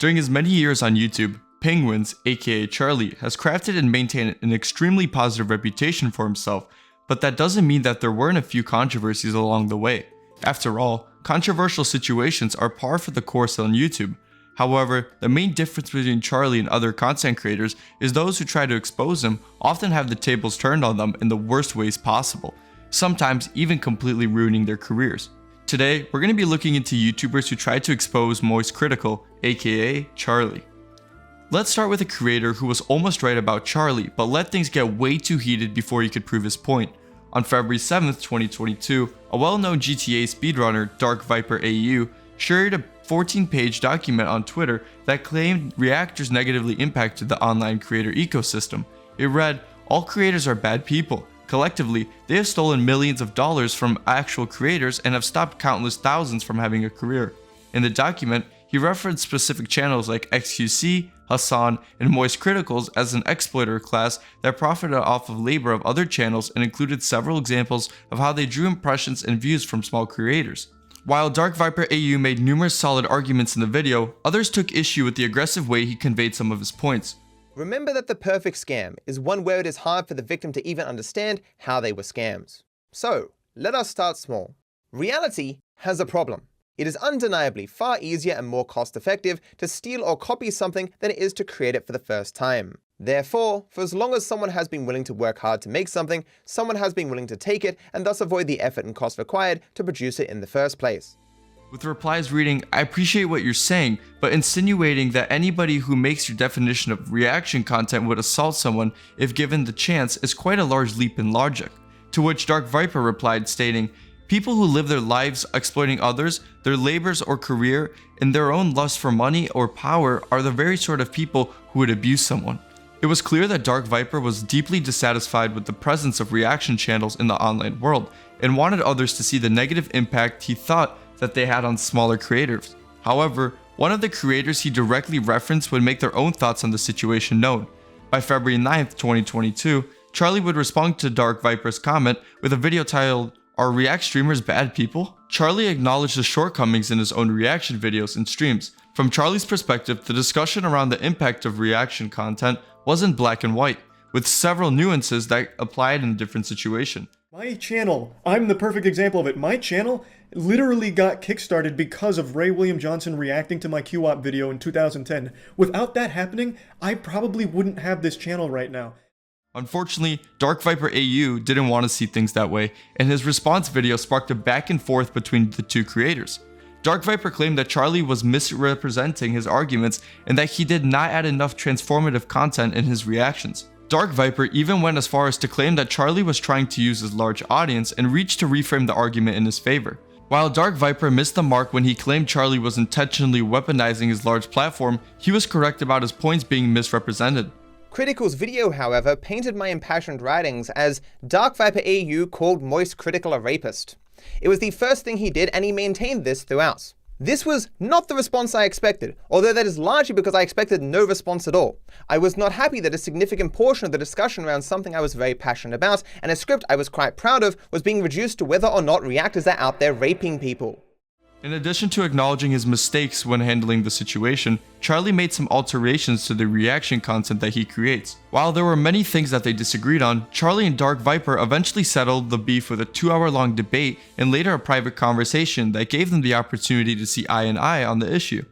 During his many years on YouTube, Penguinz, aka Charlie, has crafted and maintained an extremely positive reputation for himself, but that doesn't mean that there weren't a few controversies along the way. After all, controversial situations are par for the course on YouTube. However, the main difference between Charlie and other content creators is those who try to expose him often have the tables turned on them in the worst ways possible, sometimes even completely ruining their careers. Today, we're going to be looking into YouTubers who tried to expose Moist Critical, aka Charlie. Let's start with a creator who was almost right about Charlie, but let things get way too heated before he could prove his point. On February 7th, 2022, a well-known GTA speedrunner, Dark Viper AU, shared a 14-page document on Twitter that claimed reactors negatively impacted the online creator ecosystem. It read, "All creators are bad people. Collectively, they have stolen millions of dollars from actual creators and have stopped countless thousands from having a career." In the document, he referenced specific channels like XQC, Hassan, and Moist Criticals as an exploiter class that profited off of labor of other channels and included several examples of how they drew impressions and views from small creators. While Dark Viper AU made numerous solid arguments in the video, others took issue with the aggressive way he conveyed some of his points. Remember that the perfect scam is one where it is hard for the victim to even understand how they were scams. So, let us start small. Reality has a problem. It is undeniably far easier and more cost-effective to steal or copy something than it is to create it for the first time. Therefore, for as long as someone has been willing to work hard to make something, someone has been willing to take it and thus avoid the effort and cost required to produce it in the first place. With replies reading, "I appreciate what you're saying, but insinuating that anybody who makes your definition of reaction content would assault someone if given the chance is quite a large leap in logic." To which Dark Viper replied stating, "People who live their lives exploiting others, their labors or career, in their own lust for money or power are the very sort of people who would abuse someone." It was clear that Dark Viper was deeply dissatisfied with the presence of reaction channels in the online world and wanted others to see the negative impact he thought that they had on smaller creators. However, one of the creators he directly referenced would make their own thoughts on the situation known. By February 9th, 2022, Charlie would respond to Dark Viper's comment with a video titled, "Are React streamers bad people?" Charlie acknowledged the shortcomings in his own reaction videos and streams. From Charlie's perspective, the discussion around the impact of reaction content wasn't black and white, with several nuances that applied in a different situation. My channel, I'm the perfect example of it. My channel literally got kickstarted because of Ray William Johnson reacting to my QWOP video in 2010. Without that happening, I probably wouldn't have this channel right now. Unfortunately, Dark Viper AU didn't want to see things that way, and his response video sparked a back and forth between the two creators. Dark Viper claimed that Charlie was misrepresenting his arguments and that he did not add enough transformative content in his reactions. Dark Viper even went as far as to claim that Charlie was trying to use his large audience and reach to reframe the argument in his favor. While Dark Viper missed the mark when he claimed Charlie was intentionally weaponizing his large platform, he was correct about his points being misrepresented. Critical's video, however, painted my impassioned writings as Dark Viper AU called Moist Critical a rapist. It was the first thing he did, and he maintained this throughout. This was not the response I expected, although that is largely because I expected no response at all. I was not happy that a significant portion of the discussion around something I was very passionate about, and a script I was quite proud of, was being reduced to whether or not reactors are out there raping people. In addition to acknowledging his mistakes when handling the situation, Charlie made some alterations to the reaction content that he creates. While there were many things that they disagreed on, Charlie and Dark Viper eventually settled the beef with a 2-hour-long debate and later a private conversation that gave them the opportunity to see eye and eye on the issue.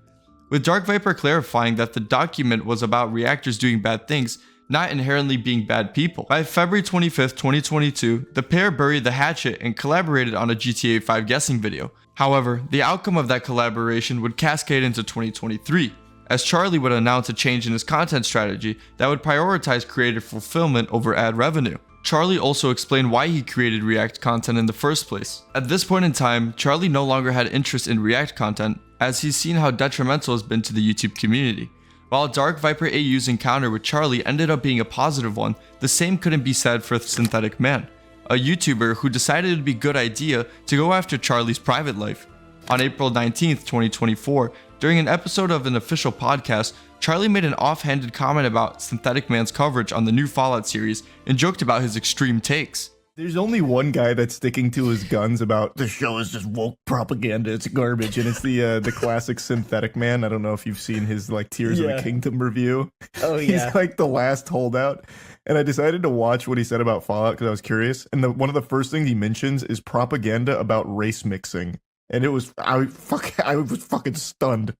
With Dark Viper clarifying that the document was about reactors doing bad things, not inherently being bad people. By February 25th, 2022, the pair buried the hatchet and collaborated on a GTA 5 guessing video. However, the outcome of that collaboration would cascade into 2023, as Charlie would announce a change in his content strategy that would prioritize creative fulfillment over ad revenue. Charlie also explained why he created React content in the first place. At this point in time, Charlie no longer had interest in React content, as he's seen how detrimental it's been to the YouTube community. While Dark Viper AU's encounter with Charlie ended up being a positive one, the same couldn't be said for Synthetic Man, a YouTuber who decided it'd be a good idea to go after Charlie's private life. On April 19th, 2024, during an episode of an official podcast, Charlie made an offhanded comment about Synthetic Man's coverage on the new Fallout series and joked about his extreme takes. There's only one guy that's sticking to his guns about the show is just woke propaganda. It's garbage, and it's the classic Synthetic Man. I don't know if you've seen his like Tears of the Kingdom review. Oh yeah, he's like the last holdout. And I decided to watch what he said about Fallout because I was curious. And one of the first things he mentions is propaganda about race mixing, and I was fucking stunned.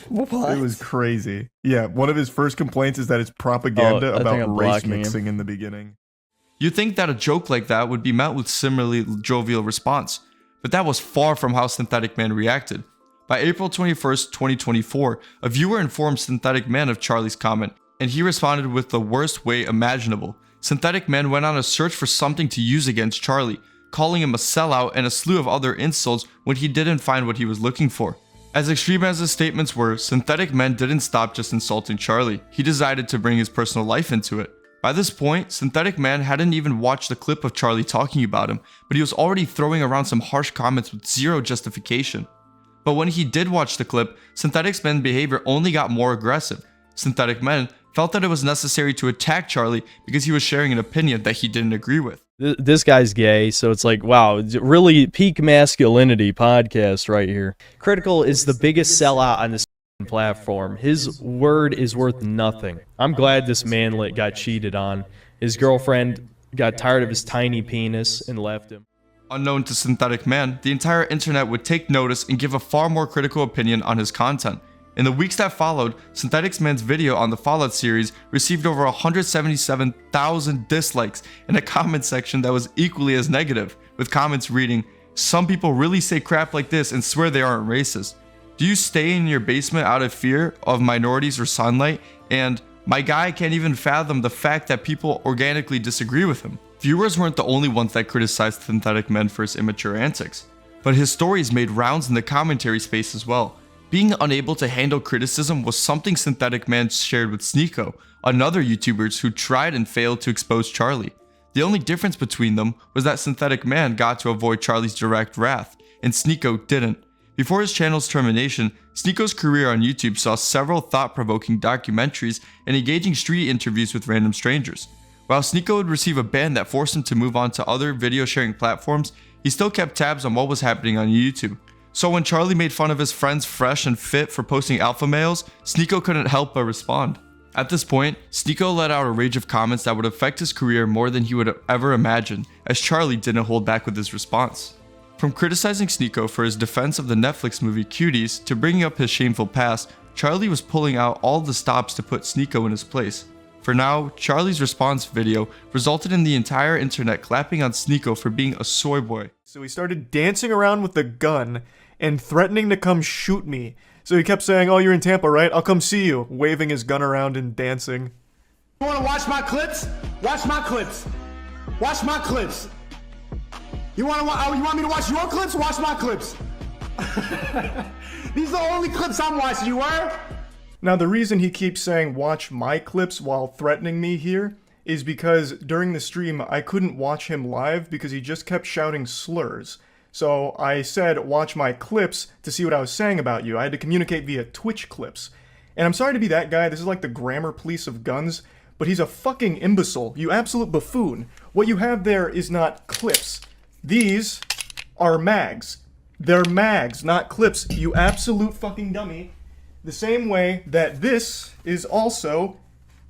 What? It was crazy. Yeah, one of his first complaints is that it's propaganda about race mixing in the beginning. You'd think that a joke like that would be met with similarly jovial response, but that was far from how Synthetic Man reacted. By April 21st, 2024, a viewer informed Synthetic Man of Charlie's comment, and he responded with the worst way imaginable. Synthetic Man went on a search for something to use against Charlie, calling him a sellout and a slew of other insults when he didn't find what he was looking for. As extreme as his statements were, Synthetic Man didn't stop just insulting Charlie. He decided to bring his personal life into it. By this point, Synthetic Man hadn't even watched the clip of Charlie talking about him, but he was already throwing around some harsh comments with zero justification. But when he did watch the clip, Synthetic Man's behavior only got more aggressive. Synthetic Man felt that it was necessary to attack Charlie because he was sharing an opinion that he didn't agree with. This guy's gay, so it's like, wow, really peak masculinity podcast right here. Critical is the biggest sellout on this platform. His word is worth nothing. I'm glad this manlet got cheated on. His girlfriend got tired of his tiny penis and left him. Unknown to Synthetic Man, the entire internet would take notice and give a far more critical opinion on his content. In the weeks that followed, Synthetic Man's video on the Fallout series received over 177,000 dislikes and a comment section that was equally as negative, with comments reading, "Some people really say crap like this and swear they aren't racist. Do you stay in your basement out of fear of minorities or sunlight?" And "My guy can't even fathom the fact that people organically disagree with him." Viewers weren't the only ones that criticized Synthetic Man for his immature antics, but his stories made rounds in the commentary space as well. Being unable to handle criticism was something Synthetic Man shared with Sneako, another YouTuber who tried and failed to expose Charlie. The only difference between them was that Synthetic Man got to avoid Charlie's direct wrath, and Sneako didn't. Before his channel's termination, Sneako's career on YouTube saw several thought-provoking documentaries and engaging street interviews with random strangers. While Sneako would receive a ban that forced him to move on to other video sharing platforms, he still kept tabs on what was happening on YouTube. So when Charlie made fun of his friends Fresh and Fit for posting alpha males, Sneako couldn't help but respond. At this point, Sneako let out a rage of comments that would affect his career more than he would have ever imagined, as Charlie didn't hold back with his response. From criticizing Sneako for his defense of the Netflix movie Cuties to bringing up his shameful past, Charlie was pulling out all the stops to put Sneako in his place. For now, Charlie's response video resulted in the entire internet clapping on Sneako for being a soy boy. So he started dancing around with the gun and threatening to come shoot me. So he kept saying, "Oh, you're in Tampa, right? I'll come see you," waving his gun around and dancing. You wanna watch my clips? Watch my clips. Watch my clips. You want me to watch your clips? Watch my clips. These are the only clips I'm watching, you were? Now, the reason he keeps saying watch my clips while threatening me here is because during the stream, I couldn't watch him live because he just kept shouting slurs. So I said watch my clips to see what I was saying about you. I had to communicate via Twitch clips. And I'm sorry to be that guy, this is like the grammar police of guns, but he's a fucking imbecile, you absolute buffoon. What you have there is not clips. These are mags. They're mags, not clips, you absolute fucking dummy. The same way that this is also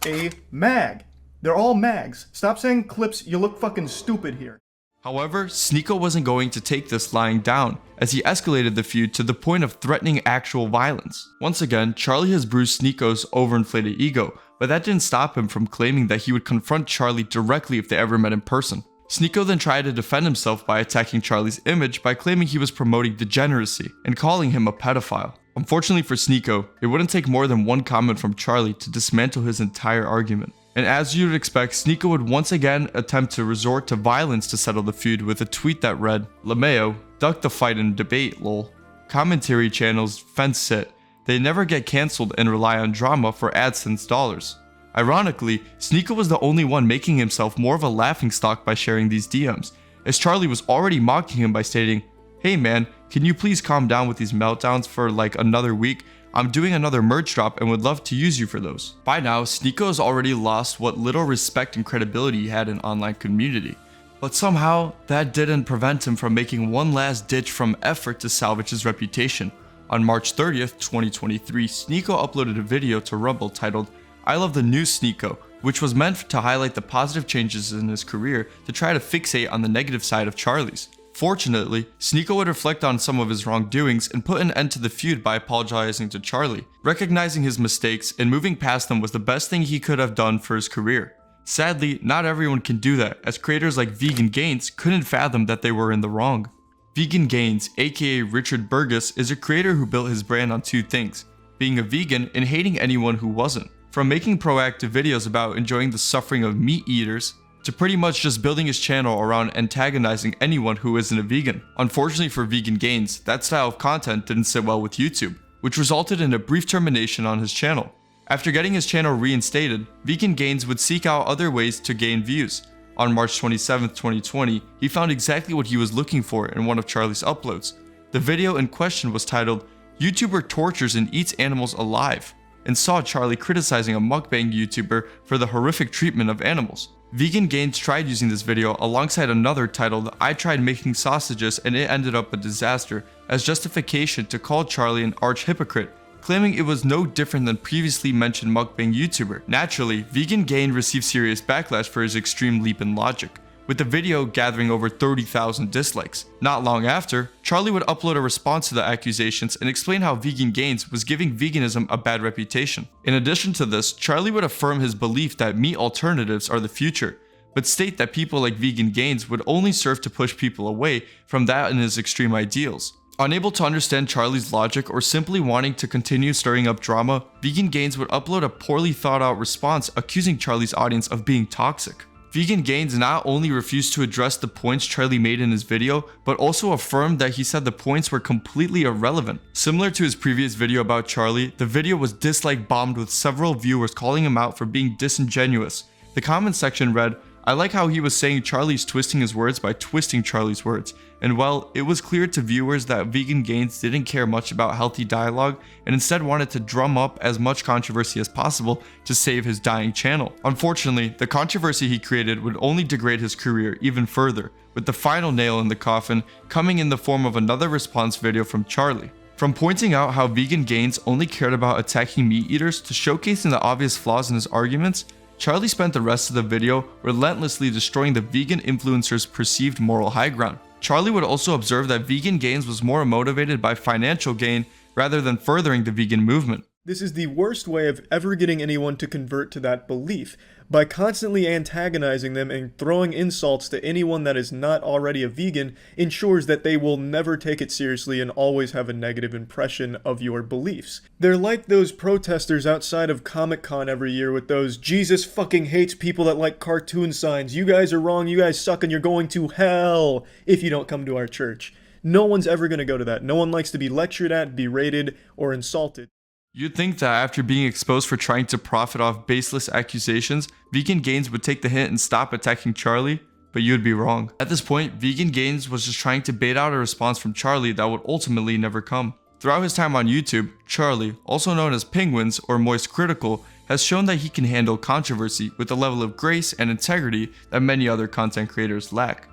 a mag. They're all mags. Stop saying clips, you look fucking stupid here. However, Sneako wasn't going to take this lying down, as he escalated the feud to the point of threatening actual violence. Once again, Charlie has bruised Sneako's overinflated ego, but that didn't stop him from claiming that he would confront Charlie directly if they ever met in person. Sneako then tried to defend himself by attacking Charlie's image by claiming he was promoting degeneracy and calling him a pedophile. Unfortunately for Sneako, it wouldn't take more than one comment from Charlie to dismantle his entire argument. And as you'd expect, Sneako would once again attempt to resort to violence to settle the feud with a tweet that read, "LeMayo, duck the fight and debate, lol. Commentary channels fence sit. They never get cancelled and rely on drama for AdSense dollars." Ironically, Sneako was the only one making himself more of a laughingstock by sharing these DMs, as Charlie was already mocking him by stating, "Hey man, can you please calm down with these meltdowns for like another week? I'm doing another merch drop and would love to use you for those." By now, Sneako has already lost what little respect and credibility he had in online community. But somehow, that didn't prevent him from making one last ditch from effort to salvage his reputation. On March 30th, 2023, Sneako uploaded a video to Rumble titled, "I Love the New Sneako," which was meant to highlight the positive changes in his career to try to fixate on the negative side of Charlie's. Fortunately, Sneako would reflect on some of his wrongdoings and put an end to the feud by apologizing to Charlie. Recognizing his mistakes and moving past them was the best thing he could have done for his career. Sadly, not everyone can do that, as creators like Penguinz0 couldn't fathom that they were in the wrong. Penguinz0, aka Richard Burgess, is a creator who built his brand on two things: being a vegan and hating anyone who wasn't. From making proactive videos about enjoying the suffering of meat eaters, to pretty much just building his channel around antagonizing anyone who isn't a vegan. Unfortunately for Penguinz0, that style of content didn't sit well with YouTube, which resulted in a brief termination on his channel. After getting his channel reinstated, Penguinz0 would seek out other ways to gain views. On March 27, 2020, he found exactly what he was looking for in one of Charlie's uploads. The video in question was titled, "YouTuber Tortures and Eats Animals Alive," and saw Charlie criticizing a mukbang YouTuber for the horrific treatment of animals. Penguinz0 tried using this video alongside another titled, "I Tried Making Sausages and It Ended Up a Disaster," as justification to call Charlie an arch hypocrite, claiming it was no different than previously mentioned mukbang YouTuber. Naturally, Penguinz0 received serious backlash for his extreme leap in logic, with the video gathering over 30,000 dislikes. Not long after, Charlie would upload a response to the accusations and explain how Penguinz0 was giving veganism a bad reputation. In addition to this, Charlie would affirm his belief that meat alternatives are the future, but state that people like Penguinz0 would only serve to push people away from that and his extreme ideals. Unable to understand Charlie's logic or simply wanting to continue stirring up drama, Penguinz0 would upload a poorly thought out response accusing Charlie's audience of being toxic. Penguinz0 not only refused to address the points Charlie made in his video, but also affirmed that he said the points were completely irrelevant. Similar to his previous video about Charlie, the video was dislike bombed with several viewers calling him out for being disingenuous. The comment section read, "I like how he was saying Charlie's twisting his words by twisting Charlie's words," and well, it was clear to viewers that Penguinz0 didn't care much about healthy dialogue and instead wanted to drum up as much controversy as possible to save his dying channel. Unfortunately, the controversy he created would only degrade his career even further, with the final nail in the coffin coming in the form of another response video from Charlie. From pointing out how Penguinz0 only cared about attacking meat eaters to showcasing the obvious flaws in his arguments, Charlie spent the rest of the video relentlessly destroying the vegan influencer's perceived moral high ground. Charlie would also observe that Penguinz0 was more motivated by financial gain rather than furthering the vegan movement. This is the worst way of ever getting anyone to convert to that belief. By constantly antagonizing them and throwing insults to anyone that is not already a vegan ensures that they will never take it seriously and always have a negative impression of your beliefs. They're like those protesters outside of Comic-Con every year with those "Jesus fucking hates people that like cartoon signs. You guys are wrong, you guys suck, and you're going to hell if you don't come to our church." No one's ever going to go to that. No one likes to be lectured at, berated, or insulted. You'd think that after being exposed for trying to profit off baseless accusations, Penguinz0 would take the hint and stop attacking Charlie, but you'd be wrong. At this point, Penguinz0 was just trying to bait out a response from Charlie that would ultimately never come. Throughout his time on YouTube, Charlie, also known as Penguinz or Moist Critical, has shown that he can handle controversy with a level of grace and integrity that many other content creators lack.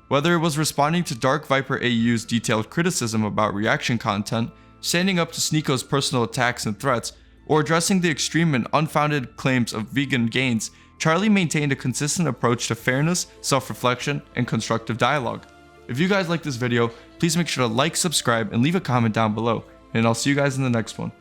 Whether it was responding to Dark Viper AU's detailed criticism about reaction content, standing up to Sneako's personal attacks and threats, or addressing the extreme and unfounded claims of Penguinz0, Charlie maintained a consistent approach to fairness, self-reflection, and constructive dialogue. If you guys like this video, please make sure to like, subscribe, and leave a comment down below, and I'll see you guys in the next one.